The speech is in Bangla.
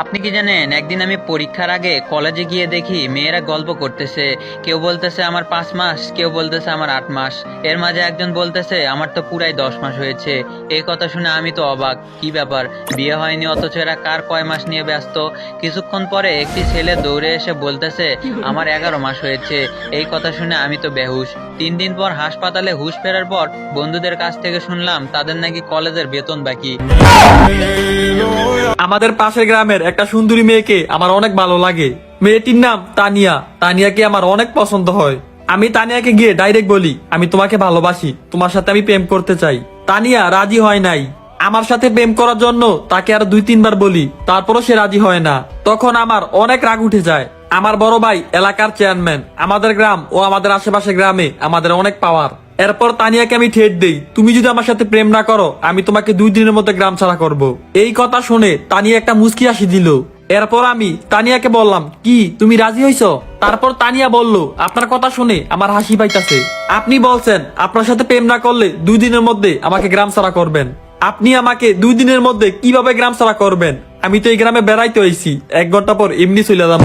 আপনি কি জানেন, একদিন আমি পরীক্ষার আগে কলেজে গিয়ে দেখি মেয়েরা গল্প করতেছে। কেউ বলতেছে আমার 5 মাস, কেউ বলতেছে আমার 8 মাস। এর মাঝে একজন বলতেছে আমার তো পুরাই 10 মাস হয়েছে। এই কথা শুনে আমি তো অবাক, কি ব্যাপার, বিয়ে হয়নি অথচ এরা কার কয় মাস নিয়ে ব্যস্ত। কিছুক্ষণ পরে একটি ছেলে দৌড়ে এসে বলতেছে আমার 11 মাস হয়েছে। এই কথা শুনে আমি তো বেহুশ। 3 দিন পর হাসপাতালে হুঁশ ফেরার পর বন্ধুদের কাছ থেকে শুনলাম তাদের নাকি কলেজের বেতন বাকি। আমাদের পাশের গ্রামের একটা সুন্দরী মেয়েকে আমার অনেক ভালো লাগে। মেয়েটির নাম তানিয়া। তানিয়াকে আমার অনেক পছন্দ হয়। আমি তানিয়াকে গিয়ে ডাইরেক্ট বলি আমি তোমাকে ভালোবাসি, তোমার সাথে আমি প্রেম করতে চাই। তানিয়া রাজি হয় নাই। আমার সাথে প্রেম করার জন্য তাকে আর 2-3 বার বলি, তারপরও সে রাজি হয় না। তখন আমার অনেক রাগ উঠে যায়। আমার বড় ভাই এলাকার চেয়ারম্যান, আমাদের গ্রাম ও আমাদের আশেপাশের গ্রামে আমাদের অনেক পাওয়ার। এরপর তানিয়াকে আমি ঠেট দেই, তুমি যদি আমার সাথে প্রেম না করো আমি তোমাকে 2 দিনের মধ্যে গ্রাম ছাড়া করব। এই কথা শুনে তানিয়া একটা মুচকি হাসি দিল। এরপর আমি তানিয়াকে বললাম কি তুমি রাজি হইছো? তারপর তানিয়া বলল আপনার কথা শুনে আমার হাসি পাইতাছে। আপনি বলছেন আপনার সাথে প্রেম না করলে 2 দিনের মধ্যে আমাকে গ্রাম ছাড়া করবেন। আপনি আমাকে 2 দিনের মধ্যে কিভাবে গ্রাম ছাড়া করবেন? আমি তো এই গ্রামে বেড়াইতে হইছি, 1 ঘন্টা পর এমনি চলে যাবো।